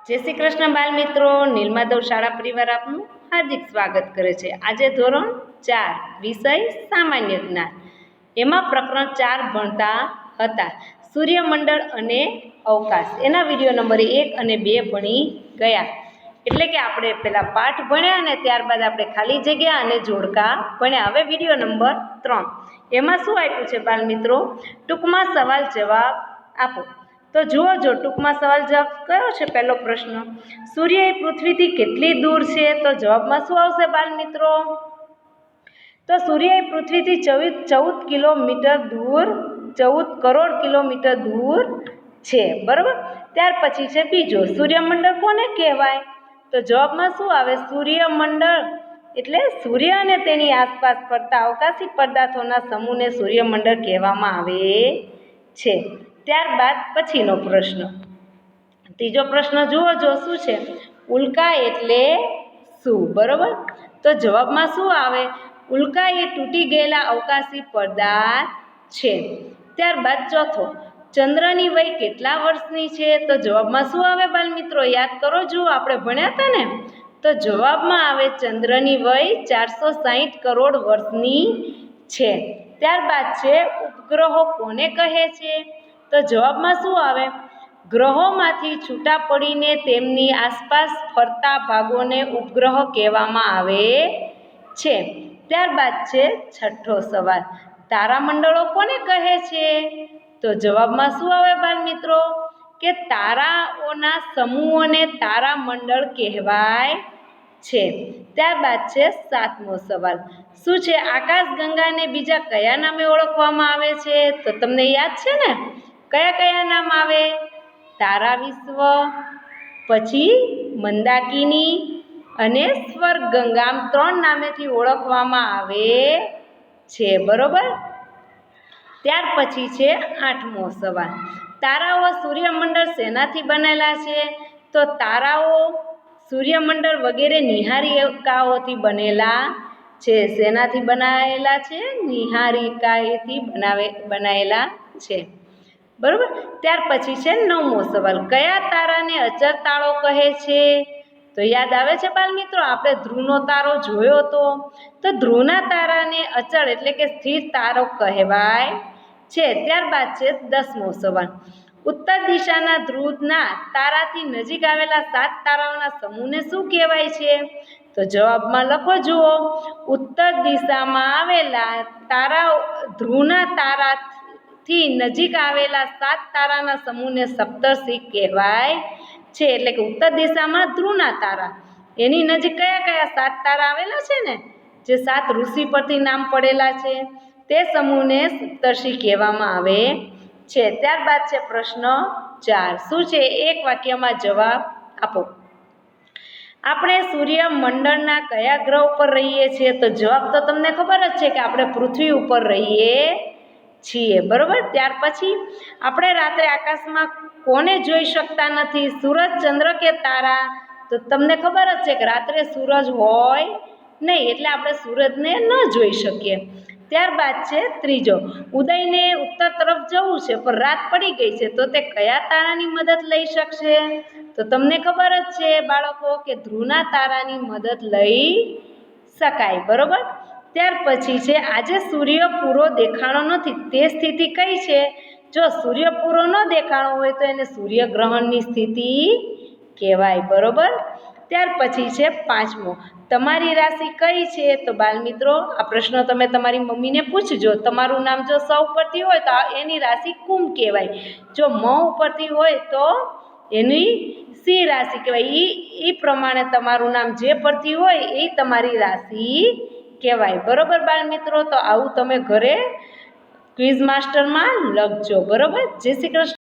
જય શ્રી કૃષ્ણ બાલ મિત્રો, નીલમાધવ શાળા પરિવાર આપનું હાર્દિક સ્વાગત કરે છે। આજે ધોરણ 4 વિષય સામાન્ય જ્ઞાન, એમાં પ્રકરણ 4 ભણતા હતા સૂર્યમંડળ અને અવકાશ। એના વિડીયો નંબર 1 અને 2 ભણી ગયા, એટલે કે આપણે પહેલા પાઠ ભણ્યા અને ત્યારબાદ આપણે ખાલી જગ્યા અને જોડકા ભણ્યા। હવે વિડીયો નંબર 3 એમાં શું આપ્યું છે બાલ મિત્રો, ટૂંકમાં સવાલ જવાબ આપો। તો જુઓ, ટૂંકમાં સવાલ જવાબ કયો છે? પહેલો પ્રશ્ન, સૂર્ય એ પૃથ્વીથી કેટલી દૂર છે? તો જવાબમાં શું આવશે બાલ મિત્રો? તો સૂર્ય એ પૃથ્વીથી 14 કિલોમીટર દૂર, 14 કરોડ કિલોમીટર દૂર છે, બરાબર। ત્યાર પછી છે બીજો, સૂર્યમંડળ કોને કહેવાય? તો જવાબમાં શું આવે? સૂર્યમંડળ એટલે સૂર્ય અને તેની આસપાસ ફરતા અવકાશી પદાર્થોના સમૂહને સૂર્યમંડળ કહેવામાં આવે છે। ત્યારબાદ પછીનો પ્રશ્ન, ત્રીજો પ્રશ્ન જુઓ શું છે? ઉલ્કા એટલે શું? બરોબર, તો જવાબમાં શું આવે? ઉલ્કા એ તૂટી ગયેલા અવકાશી પદાર્થ છે। ત્યારબાદ ચોથો, ચંદ્રની વય કેટલા વર્ષની છે? તો જવાબમાં શું આવે બાલ મિત્રો? યાદ કરો, જુઓ આપણે ભણ્યા હતા ને, તો જવાબમાં આવે ચંદ્રની વય 460 કરોડ વર્ષની છે। ત્યારબાદ છે ઉપગ્રહો કોને કહે છે? તો જવાબમાં શું આવે? ગ્રહોમાંથી છૂટા પડીને તેમની આસપાસ ફરતા ભાગોને ઉપગ્રહ કહેવામાં આવે છે। ત્યારબાદ છે છઠ્ઠો સવાલ, તારામંડળો કોને કહે છે? તો જવાબમાં શું આવે બાલ મિત્રો? કે તારાઓના સમૂહોને તારામંડળ કહેવાય છે। ત્યારબાદ છે સાતમો સવાલ, શું છે? આકાશગંગાને બીજા કયા નામે ઓળખવામાં આવે છે? તો તમને યાદ છે ને, કયા કયા નામ આવે? તારા વિશ્વ, પછી મંદાકિની અને સ્વર્ગગંગા, આમ 3 નામેથી ઓળખવામાં આવે છે, બરોબર। ત્યાર પછી છે આઠમો સવાલ, તારાઓ સૂર્યમંડળ શેનાથી બનેલા છે? તો તારાઓ સૂર્યમંડળ વગેરે નિહારિકાઓથી બનેલા છે। શેનાથી બનાવેલા છે? નિહારિકાએથી બનાવેલા છે, બરોબર। ત્યાર પછી છે નવમો સવાલ, કયા તારાને અચર તારો કહે છે? તો યાદ આવે છે બાલ મિત્રો, આપણે ધ્રુવનો તારો જોયો હતો, તો ધ્રુવના તારાને અચળ એટલે કે સ્થિર તારો કહેવાય છે। ત્યારબાદ છે 10મો સવાલ, ઉત્તર દિશાના ધ્રુવના તારાથી નજીક આવેલા 7 તારાઓના સમૂહને શું કહેવાય છે? તો જવાબમાં લખો, જુઓ, ઉત્તર દિશામાં આવેલા તારાઓ ધ્રુવના તારાથી નજીક આવેલા 7 તારાના સમૂહને સપ્તર્ષિ કહેવાય છે। એટલે કે ઉત્તર દિશામાં ધ્રુવના તારા, એની નજીક કયા કયા 7 તારા આવેલા છે ને, જે 7 ઋષિ પરથી નામ પડેલા છે, તે સમૂહને સપ્તર્ષિ કહેવામાં આવે છે। ત્યારબાદ છે પ્રશ્ન 4, શું છે? એક વાક્યમાં જવાબ આપો। આપણે સૂર્યમંડળના કયા ગ્રહ ઉપર રહીએ છીએ? તો જવાબ તો તમને ખબર જ છે કે આપણે પૃથ્વી ઉપર રહીએ છીએ, બરોબર। ત્યાર પછી આપણે રાત્રે આકાશમાં કોને જોઈ શકતા નથી? સૂરજ, ચંદ્ર કે તારા? તો તમને ખબર જ છે કે રાત્રે સૂરજ હોય નહીં, એટલે આપણે સૂરજને ન જોઈ શકીએ। ત્યારબાદ છે ત્રીજો, ઉદયને ઉત્તર તરફ જવું છે પણ રાત પડી ગઈ છે, તો તે કયા તારાની મદદ લઈ શકશે? તો તમને ખબર જ છે બાળકો કે ધ્રુવના તારાની મદદ લઈ શકાય, બરોબર। ત્યાર પછી છે આજે સૂર્ય પૂરો દેખાણો નથી, તે સ્થિતિ કઈ છે? જો સૂર્ય પૂરો ન દેખાણો હોય તો એને સૂર્યગ્રહણની સ્થિતિ કહેવાય, બરોબર। ત્યાર પછી છે 5મો, તમારી રાશિ કઈ છે? તો બાલ મિત્રો, આ પ્રશ્ન તમે તમારી મમ્મીને પૂછજો। તમારું નામ જો સ ઉપરથી હોય તો એની રાશિ કુંભ કહેવાય, જો મ ઉપરથી હોય તો એની સિંહ રાશિ કહેવાય। એ પ્રમાણે તમારું નામ જે પરથી હોય એ તમારી રાશિ કહેવાય, બરોબર બાળ મિત્રો। તો આવું તમે ઘરે ક્વિઝ માસ્ટરમાં લખજો, બરોબર। જય શ્રી કૃષ્ણ।